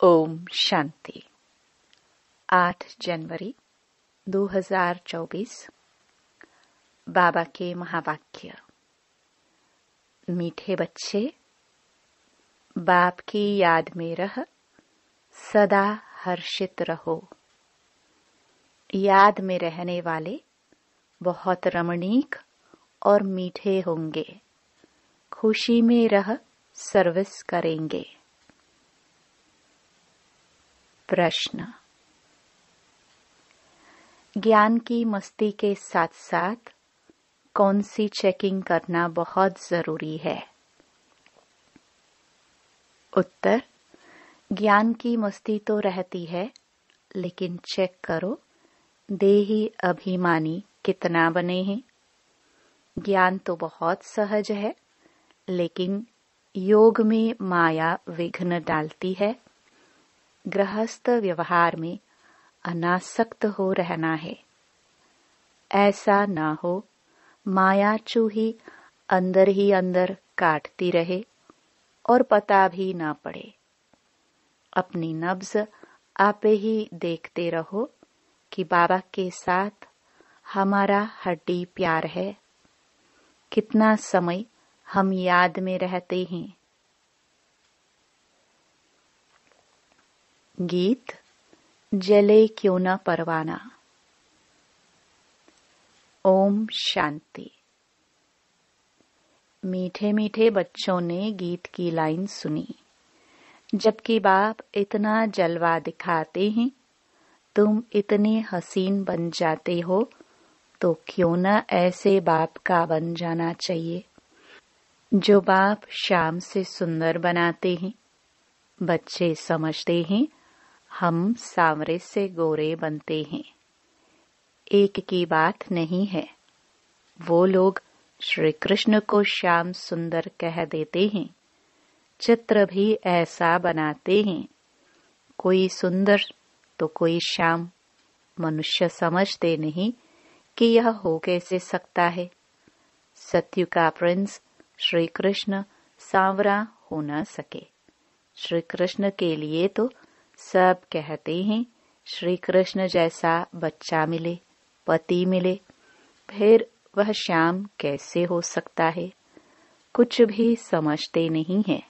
ओम शांति। 8 जनवरी 2024। बाबा के महावाक्य। मीठे बच्चे, बाप की याद में रह सदा हर्षित रहो। याद में रहने वाले बहुत रमणीक और मीठे होंगे। खुशी में रह सर्विस करेंगे। प्रश्न। ज्ञान की मस्ती के साथ साथ कौन सी चेकिंग करना बहुत जरूरी है? उत्तर। ज्ञान की मस्ती तो रहती है, लेकिन चेक करो देही अभिमानी कितना बने हैं। ज्ञान तो बहुत सहज है, लेकिन योग में माया विघ्न डालती है। गृहस्थ व्यवहार में अनासक्त हो रहना है। ऐसा ना हो माया चूही अंदर ही अंदर काटती रहे और पता भी ना पड़े। अपनी नब्ज आपे ही देखते रहो कि बाबा के साथ हमारा हड्डी प्यार है। कितना समय हम याद में रहते हैं। गीत जले क्यों न परवाना। ओम शांति। मीठे मीठे बच्चों ने गीत की लाइन सुनी। जबकि बाप इतना जलवा दिखाते हैं, तुम इतने हसीन बन जाते हो, तो क्यों न ऐसे बाप का बन जाना चाहिए जो बाप शाम से सुंदर बनाते हैं। बच्चे समझते हैं हम सांवरे से गोरे बनते हैं। एक की बात नहीं है। वो लोग श्री कृष्ण को श्याम सुंदर कह देते हैं। चित्र भी ऐसा बनाते हैं, कोई सुंदर तो कोई श्याम। मनुष्य समझते नहीं कि यह हो कैसे सकता है। सत्यु का प्रिंस श्री कृष्ण सांवरा हो न सके। श्री कृष्ण के लिए तो सब कहते हैं श्री कृष्ण जैसा बच्चा मिले, पति मिले, फिर वह श्याम कैसे हो सकता है। कुछ भी समझते नहीं है।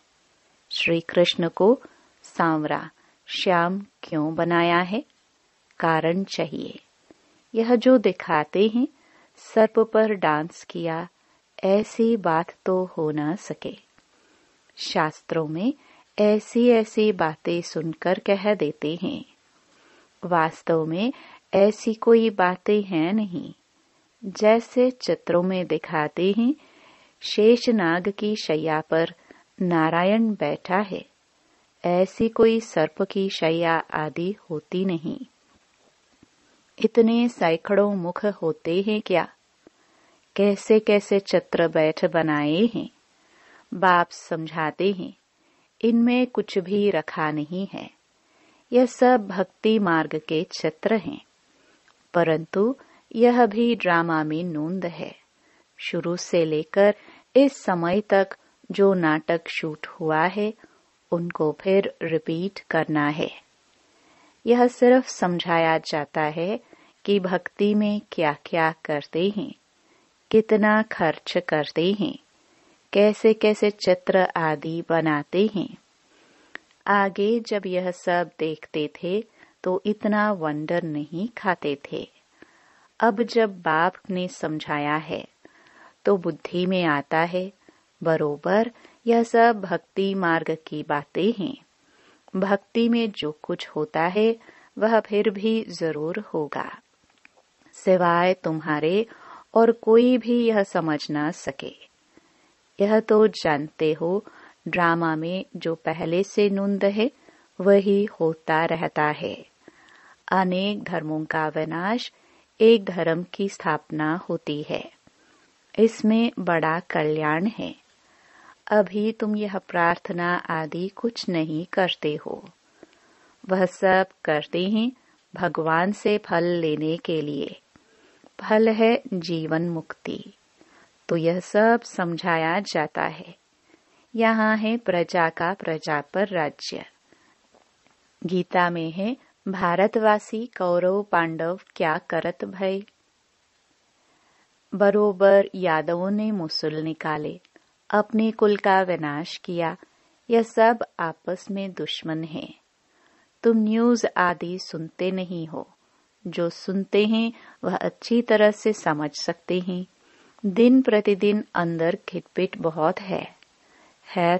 श्री कृष्ण को सांवरा श्याम क्यों बनाया है? कारण चाहिए। यह जो दिखाते हैं सर्प पर डांस किया, ऐसी बात तो हो न सके। शास्त्रों में ऐसी ऐसी बातें सुनकर कह देते हैं। वास्तव में ऐसी कोई बातें हैं नहीं। जैसे चित्रों में दिखाते हैं शेषनाग की शैया पर नारायण बैठा है, ऐसी कोई सर्प की शैया आदि होती नहीं। इतने सैकड़ों मुख होते हैं क्या? कैसे कैसे चित्र बैठ बनाए हैं। बाप समझाते हैं इनमें कुछ भी रखा नहीं है। यह सब भक्ति मार्ग के चित्र हैं, परंतु यह भी ड्रामा में नूंद है। शुरू से लेकर इस समय तक जो नाटक शूट हुआ है, उनको फिर रिपीट करना है। यह सिर्फ समझाया जाता है कि भक्ति में क्या क्या करते हैं, कितना खर्च करते हैं, कैसे कैसे चित्र आदि बनाते हैं। आगे जब यह सब देखते थे तो इतना वंडर नहीं खाते थे। अब जब बाप ने समझाया है तो बुद्धि में आता है बरोबर यह सब भक्ति मार्ग की बातें हैं। भक्ति में जो कुछ होता है वह फिर भी जरूर होगा, सिवाय तुम्हारे और कोई भी यह समझ ना सके। यह तो जानते हो ड्रामा में जो पहले से नूंद है वही होता रहता है। अनेक धर्मों का विनाश, एक धर्म की स्थापना होती है। इसमें बड़ा कल्याण है। अभी तुम यह प्रार्थना आदि कुछ नहीं करते हो। वह सब करते हैं भगवान से फल लेने के लिए। फल है जीवन मुक्ति। तो यह सब समझाया जाता है। यहाँ है प्रजा का प्रजा पर राज्य। गीता में है, भारतवासी कौरव पांडव क्या करत भय। बरोबर यादवों ने मुसल निकाले, अपने कुल का विनाश किया। यह सब आपस में दुश्मन हैं। तुम न्यूज आदि सुनते नहीं हो। जो सुनते हैं वह अच्छी तरह से समझ सकते हैं। दिन प्रतिदिन अंदर खिटपिट बहुत है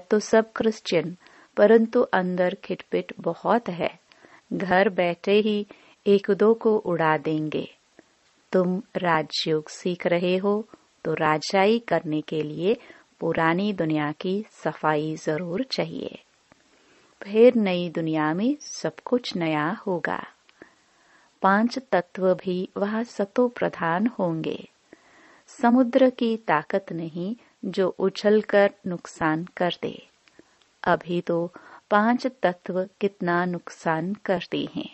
तो सब क्रिश्चियन, परंतु अंदर खिटपिट बहुत है। घर बैठे ही एक दो को उड़ा देंगे। तुम राजयोग सीख रहे हो तो राजाई करने के लिए पुरानी दुनिया की सफाई जरूर चाहिए। फिर नई दुनिया में सब कुछ नया होगा। 5 तत्व भी वहाँ सतो प्रधान होंगे। समुद्र की ताकत नहीं जो उछलकर नुकसान कर दे। अभी तो 5 तत्व कितना नुकसान करते हैं।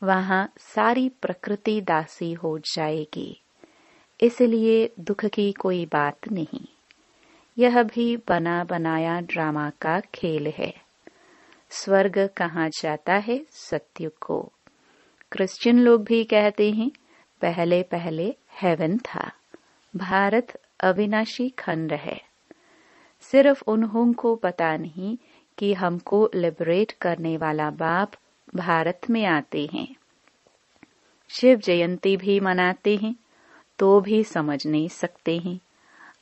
वहाँ सारी प्रकृति दासी हो जाएगी। इसलिए दुख की कोई बात नहीं। यह भी बना बनाया ड्रामा का खेल है। स्वर्ग कहाँ जाता है? सत्युग को। क्रिश्चियन लोग भी कहते हैं पहले पहले हेवन था। भारत अविनाशी खंड है। सिर्फ उन्हों को पता नहीं कि हमको लिबरेट करने वाला बाप भारत में आते हैं। शिव जयंती भी मनाते हैं तो भी समझ नहीं सकते हैं।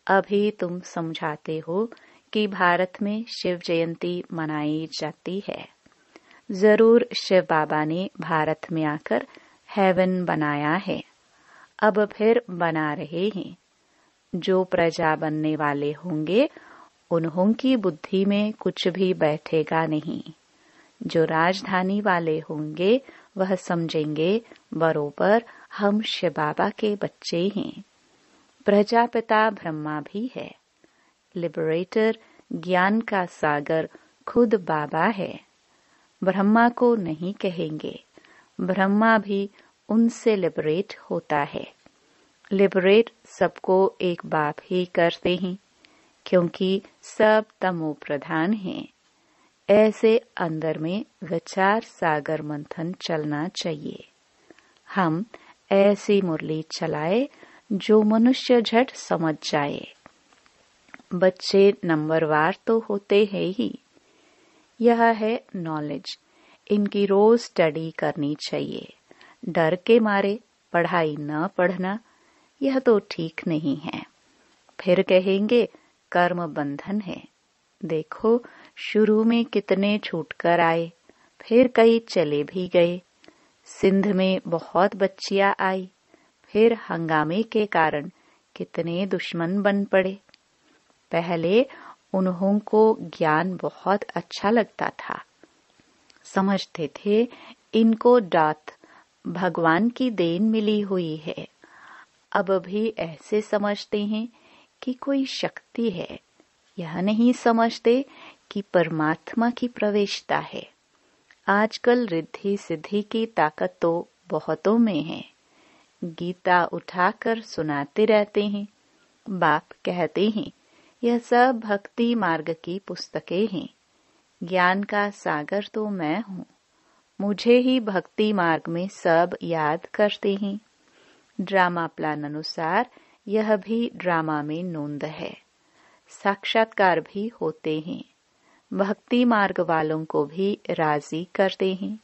अभी तुम समझाते हो कि भारत में शिव जयंती मनाई जाती है। जरूर शिव बाबा ने भारत में आकर हेवन बनाया है। अब फिर बना रहे हैं। जो प्रजा बनने वाले होंगे उन्हों की बुद्धि में कुछ भी बैठेगा नहीं। जो राजधानी वाले होंगे वह समझेंगे बरोबर हम शिव बाबा के बच्चे हैं। प्रजापिता ब्रह्मा भी है। लिबरेटर ज्ञान का सागर खुद बाबा है। ब्रह्मा को नहीं कहेंगे। ब्रह्मा भी उनसे लिबरेट होता है। लिबरेट सबको एक बाप ही करते हैं क्योंकि सब तमो प्रधान हैं। ऐसे अंदर में विचार सागर मंथन चलना चाहिए। हम ऐसी मुरली चलाए जो मनुष्य झट समझ जाए। बच्चे नंबरवार तो होते हैं ही। यह है नॉलेज। इनकी रोज स्टडी करनी चाहिए। डर के मारे पढ़ाई न पढ़ना यह तो ठीक नहीं है। फिर कहेंगे कर्म बंधन है। देखो शुरू में कितने छूटकर आए, फिर कई चले भी गए। सिंध में बहुत बच्चियां आई, फिर हंगामे के कारण कितने दुश्मन बन पड़े। पहले उन्हों को ज्ञान बहुत अच्छा लगता था। समझते थे इनको दात भगवान की देन मिली हुई है। अब भी ऐसे समझते हैं कि कोई शक्ति है। यह नहीं समझते कि परमात्मा की प्रवेशता है। आजकल रिद्धि सिद्धि की ताकत तो बहुतों में है। गीता उठाकर सुनाते रहते हैं। बाप कहते हैं यह सब भक्ति मार्ग की पुस्तकें हैं। ज्ञान का सागर तो मैं हूँ। मुझे ही भक्ति मार्ग में सब याद करते हैं। ड्रामा प्लान अनुसार यह भी ड्रामा में नोंद है। साक्षात्कार भी होते हैं। भक्ति मार्ग वालों को भी राजी करते हैं।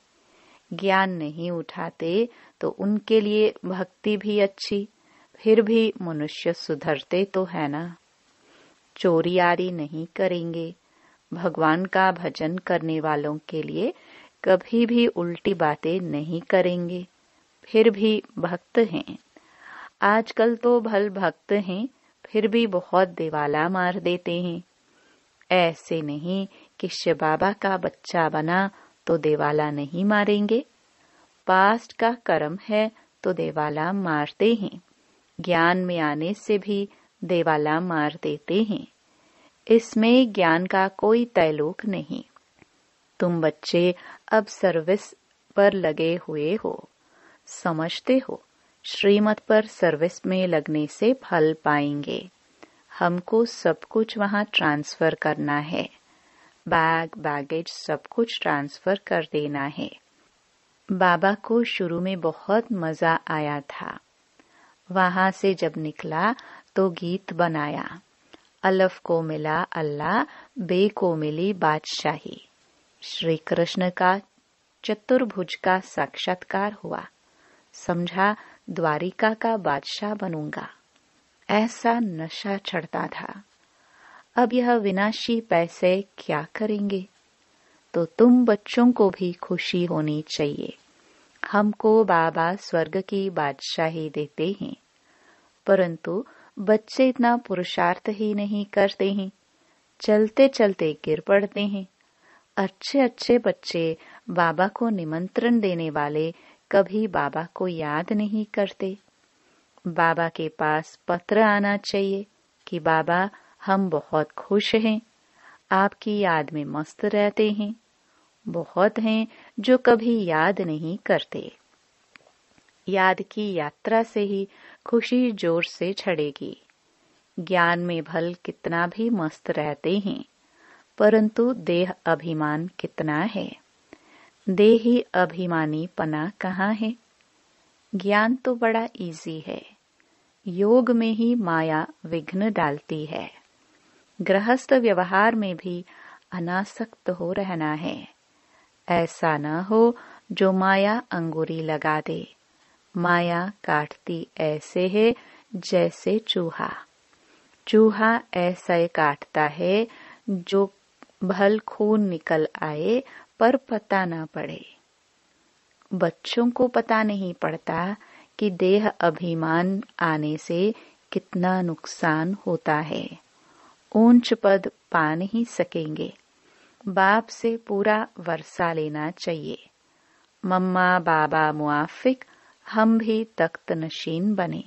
ज्ञान नहीं उठाते तो उनके लिए भक्ति भी अच्छी, फिर भी मनुष्य सुधरते तो है ना। चोरी आदि नहीं करेंगे। भगवान का भजन करने वालों के लिए कभी भी उल्टी बातें नहीं करेंगे, फिर भी भक्त हैं। आजकल तो भल भक्त हैं, फिर भी बहुत दिवाला मार देते हैं। ऐसे नहीं कि शिव बाबा का बच्चा बना तो दिवाला नहीं मारेंगे। पास्ट का कर्म है तो दिवाला मारते हैं। ज्ञान में आने से भी दिवाला मार देते हैं। इसमें ज्ञान का कोई तैलुक नहीं। तुम बच्चे अब सर्विस पर लगे हुए हो। समझते हो श्रीमत पर सर्विस में लगने से फल पाएंगे। हमको सब कुछ वहाँ ट्रांसफर करना है। बैग बैगेज सब कुछ ट्रांसफर कर देना है। बाबा को शुरू में बहुत मजा आया था। वहां से जब निकला तो गीत बनाया, अलफ को मिला अल्लाह, बे को मिली बादशाही। श्री कृष्ण का चतुर्भुज का साक्षात्कार हुआ। समझा द्वारिका का बादशाह बनूंगा। ऐसा नशा चढ़ता था। अब यह विनाशी पैसे क्या करेंगे? तो तुम बच्चों को भी खुशी होनी चाहिए। हमको बाबा स्वर्ग की बादशाही देते हैं, परंतु बच्चे इतना पुरुषार्थ ही नहीं करते हैं। चलते चलते गिर पड़ते हैं। अच्छे अच्छे बच्चे बाबा को निमंत्रण देने वाले कभी बाबा को याद नहीं करते। बाबा के पास पत्र आना चाहिए कि बाबा हम बहुत खुश हैं, आपकी याद में मस्त रहते हैं। बहुत हैं जो कभी याद नहीं करते। याद की यात्रा से ही खुशी जोर से छड़ेगी। ज्ञान में भल कितना भी मस्त रहते हैं, परंतु देह अभिमान कितना है। देही अभिमानी पना कहाँ है? ज्ञान तो बड़ा इजी है, योग में ही माया विघ्न डालती है। गृहस्थ व्यवहार में भी अनासक्त हो रहना है। ऐसा न हो जो माया अंगुरी लगा दे। माया काटती ऐसे है जैसे चूहा। चूहा ऐसे काटता है जो भल खून निकल आए पर पता न पड़े। बच्चों को पता नहीं पड़ता कि देह अभिमान आने से कितना नुकसान होता है। ऊंच पद पा नहीं सकेंगे। बाप से पूरा वर्षा लेना चाहिए। मम्मा बाबा मुआफिक, हम भी तख्त नशीन बने।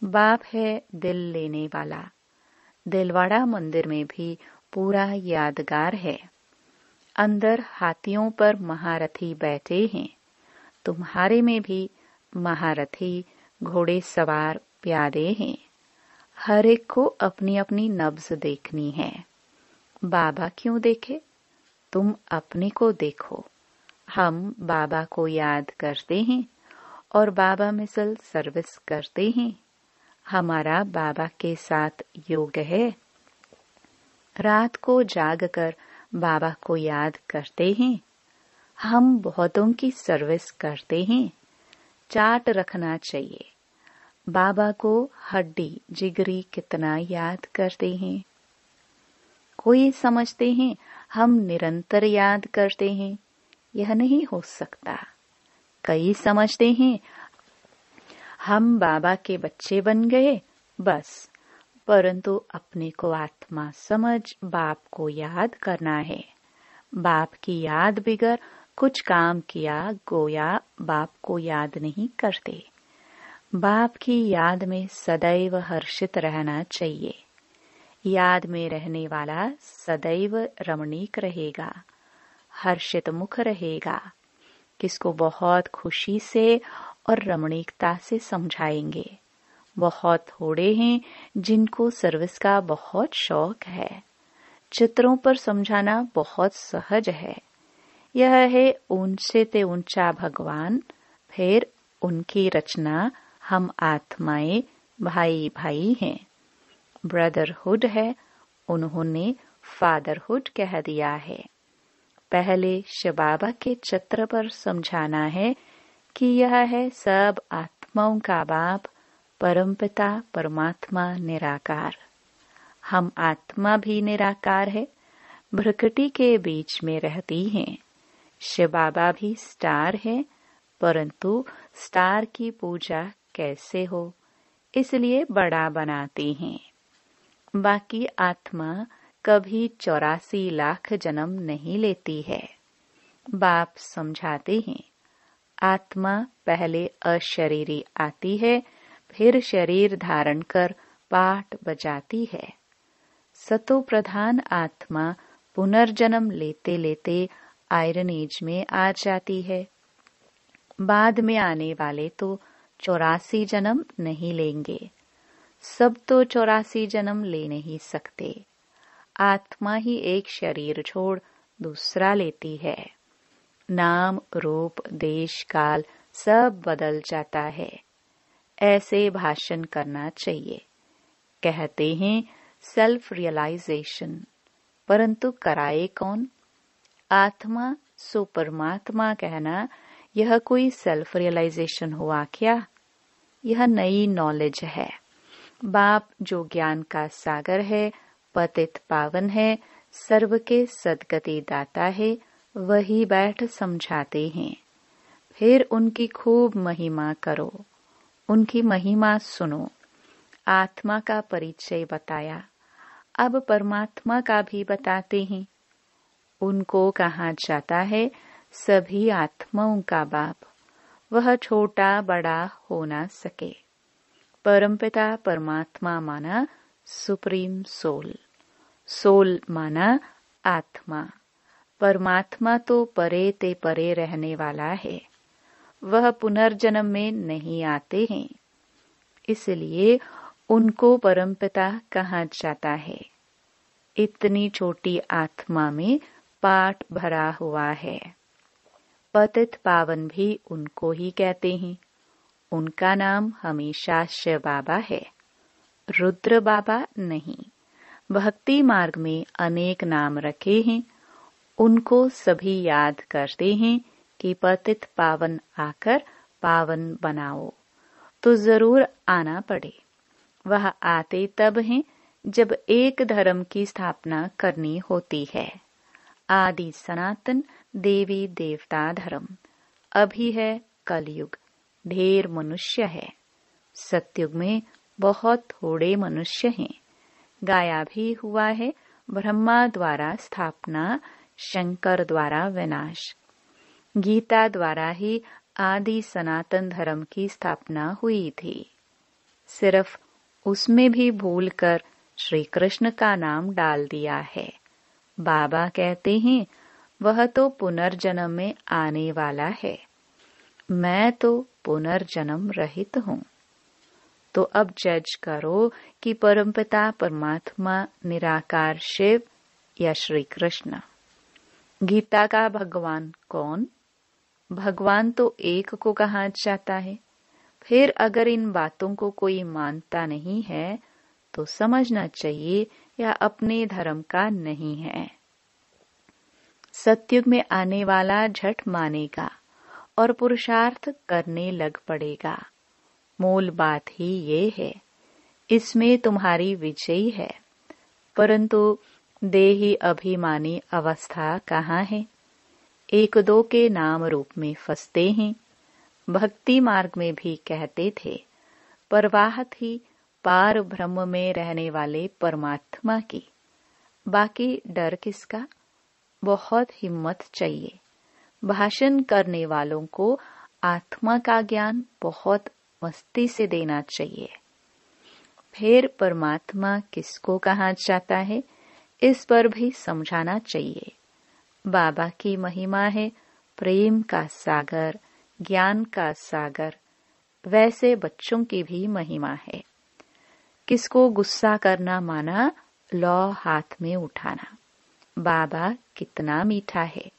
बाप है दिल लेने वाला। दिलवाड़ा मंदिर में भी पूरा यादगार है। अंदर हाथियों पर महारथी बैठे हैं। तुम्हारे में भी महारथी घोड़े सवार प्यादे हैं। हर एक को अपनी अपनी नब्ज देखनी है। बाबा क्यों देखे? तुम अपने को देखो। हम बाबा को याद करते हैं और बाबा मिसल सर्विस करते हैं। हमारा बाबा के साथ योग है। रात को जागकर बाबा को याद करते हैं। हम बहुतों की सर्विस करते हैं। चार्ट रखना चाहिए। बाबा को हड्डी जिगरी कितना याद करते हैं। कोई समझते हैं हम निरंतर याद करते हैं। यह नहीं हो सकता। कई समझते हैं हम बाबा के बच्चे बन गए बस, परंतु अपने को आत्मा समझ बाप को याद करना है। बाप की याद बिगर कुछ काम किया गोया बाप को याद नहीं करते। बाप की याद में सदैव हर्षित रहना चाहिए। याद में रहने वाला सदैव रमणीक रहेगा, हर्षित मुख रहेगा। किसको बहुत खुशी से और रमणीकता से समझाएंगे। बहुत थोड़े हैं जिनको सर्विस का बहुत शौक है। चित्रों पर समझाना बहुत सहज है। यह है ऊंचे ते ऊंचा भगवान, फिर उनकी रचना हम आत्माएं भाई भाई हैं। ब्रदरहुड है, उन्होंने फादरहुड कह दिया है। पहले शिवबाबा के चित्र पर समझाना है कि यह है सब आत्माओं का बाप, परमपिता परमात्मा निराकार। हम आत्मा भी निराकार है, भ्रकटी के बीच में रहती हैं। शिवबाबा भी स्टार है, परंतु स्टार की पूजा कैसे हो, इसलिए बड़ा बनाते हैं। बाकी आत्मा कभी 84 लाख जन्म नहीं लेती है। बाप समझाते हैं आत्मा पहले अशरीरी आती है, फिर शरीर धारण कर पाठ बजाती है। सतो प्रधान आत्मा पुनर्जन्म लेते लेते आयरन एज में आ जाती है। बाद में आने वाले तो 84 जन्म नहीं लेंगे। सब तो 84 जन्म ले नहीं सकते। आत्मा ही एक शरीर छोड़ दूसरा लेती है। नाम, रूप, देश, काल सब बदल जाता है। ऐसे भाषण करना चाहिए। कहते हैं सेल्फ रियलाइजेशन, परंतु कराए कौन? आत्मा सो परमात्मा कहना, यह कोई सेल्फ रियलाइजेशन हुआ क्या? यह नई नॉलेज है। बाप जो ज्ञान का सागर है, पतित पावन है, सर्व के सद्गति दाता है, वही बैठ समझाते हैं। फिर उनकी खूब महिमा करो, उनकी महिमा सुनो। आत्मा का परिचय बताया, अब परमात्मा का भी बताते हैं। उनको कहा जाता है सभी आत्माओं का बाप। वह छोटा बड़ा हो ना सके। परमपिता परमात्मा माना सुप्रीम सोल, सोल माना आत्मा। परमात्मा तो परे ते परे रहने वाला है, वह पुनर्जन्म में नहीं आते हैं, इसलिए उनको परमपिता कहा जाता है। इतनी छोटी आत्मा में पाठ भरा हुआ है। पतित पावन भी उनको ही कहते हैं। उनका नाम हमेशा शिव बाबा है, रुद्र बाबा नहीं। भक्ति मार्ग में अनेक नाम रखे हैं, उनको सभी याद करते हैं कि पतित पावन आकर पावन बनाओ, तो जरूर आना पड़े। वह आते तब हैं जब एक धर्म की स्थापना करनी होती है। आदि सनातन देवी देवता धर्म। अभी है कलयुग, ढेर मनुष्य है। सतयुग में बहुत थोड़े मनुष्य हैं। गाया भी हुआ है, ब्रह्मा द्वारा स्थापना, शंकर द्वारा विनाश। गीता द्वारा ही आदि सनातन धर्म की स्थापना हुई थी। सिर्फ उसमें भी भूलकर श्री कृष्ण का नाम डाल दिया है। बाबा कहते हैं वह तो पुनर्जन्म में आने वाला है, मैं तो पुनर्जन्म रहित हूँ। तो अब जज करो कि परमपिता परमात्मा निराकार शिव या श्री कृष्ण। गीता का भगवान कौन? भगवान तो एक को कहा जाता है। फिर अगर इन बातों को कोई मानता नहीं है तो समझना चाहिए या अपने धर्म का नहीं है। सतयुग में आने वाला झट मानेगा और पुरुषार्थ करने लग पड़ेगा। मूल बात ही ये है, इसमें तुम्हारी विजय है। परंतु देही अभिमानी अवस्था कहाँ है? एक दो के नाम रूप में फंसते हैं। भक्ति मार्ग में भी कहते थे, परवाह थी पार ब्रह्म में रहने वाले परमात्मा की, बाकी डर किसका? बहुत हिम्मत चाहिए। भाषण करने वालों को आत्मा का ज्ञान बहुत मस्ती से देना चाहिए। फिर परमात्मा किसको कहा जाता है, इस पर भी समझाना चाहिए। बाबा की महिमा है प्रेम का सागर, ज्ञान का सागर। वैसे बच्चों की भी महिमा है। किसको गुस्सा करना माना, लौ हाथ में उठाना। बाबा कितना मीठा है।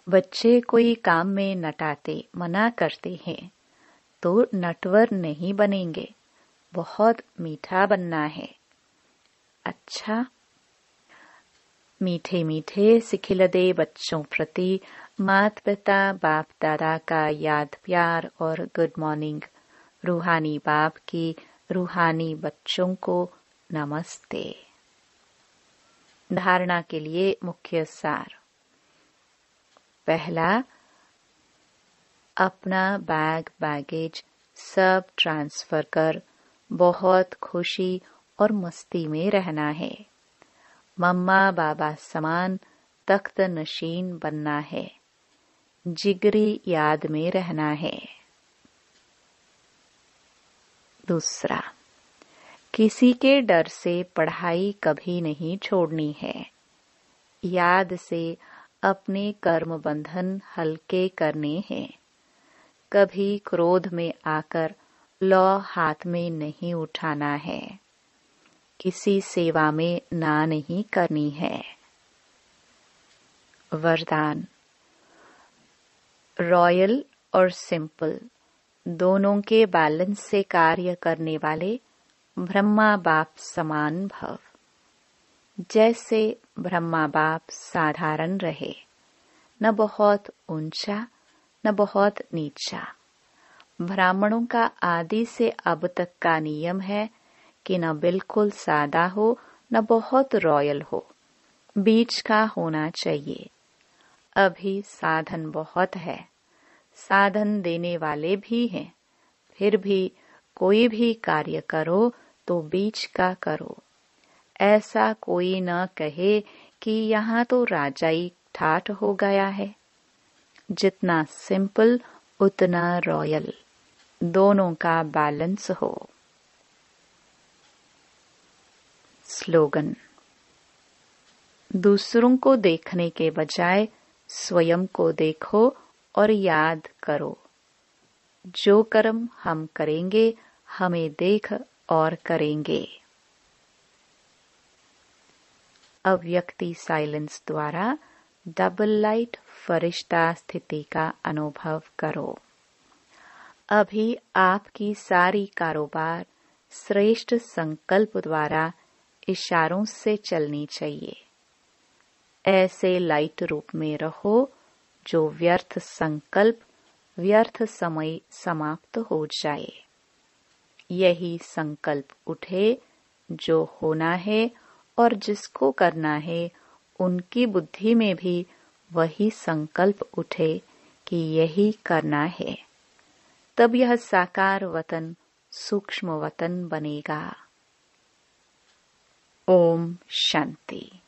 बच्चे कोई काम में नटाते मना करते हैं तो नटवर नहीं बनेंगे, बहुत मीठा बनना है। अच्छा, मीठे मीठे सिखिलदे बच्चों प्रति माता पिता बाप दादा का याद प्यार और गुड मॉर्निंग। रूहानी बाप की रूहानी बच्चों को नमस्ते। धारणा के लिए मुख्य सार। पहला, अपना बैग बैगेज सब ट्रांसफर कर बहुत खुशी और मस्ती में रहना है। मम्मा बाबा समान तख्त नशीन बनना है। जिगरी याद में रहना है। दूसरा, किसी के डर से पढ़ाई कभी नहीं छोड़नी है। याद से अपने कर्म बंधन हल्के करने हैं। कभी क्रोध में आकर लौ हाथ में नहीं उठाना है। किसी सेवा में ना नहीं करनी है। वरदान। रॉयल और सिंपल दोनों के बैलेंस से कार्य करने वाले ब्रह्मा बाप समान भव। जैसे ब्रह्मा बाप साधारण रहे, न बहुत ऊंचा न बहुत नीचा। ब्राह्मणों का आदि से अब तक का नियम है कि न बिल्कुल सादा हो न बहुत रॉयल हो, बीच का होना चाहिए। अभी साधन बहुत है, साधन देने वाले भी हैं, फिर भी कोई भी कार्य करो तो बीच का करो। ऐसा कोई न कहे कि यहाँ तो राजाई ठाठ हो गया है। जितना सिंपल उतना रॉयल, दोनों का बैलेंस हो। स्लोगन। दूसरों को देखने के बजाय स्वयं को देखो और याद करो, जो कर्म हम करेंगे हमें देख और करेंगे। अव्यक्ति साइलेंस द्वारा डबल लाइट फरिश्ता स्थिति का अनुभव करो। अभी आपकी सारी कारोबार श्रेष्ठ संकल्प द्वारा इशारों से चलनी चाहिए। ऐसे लाइट रूप में रहो जो व्यर्थ संकल्प व्यर्थ समय समाप्त हो जाए। यही संकल्प उठे, जो होना है और जिसको करना है उनकी बुद्धि में भी वही संकल्प उठे कि यही करना है। तब यह साकार वतन सूक्ष्म वतन बनेगा। ओम शांति।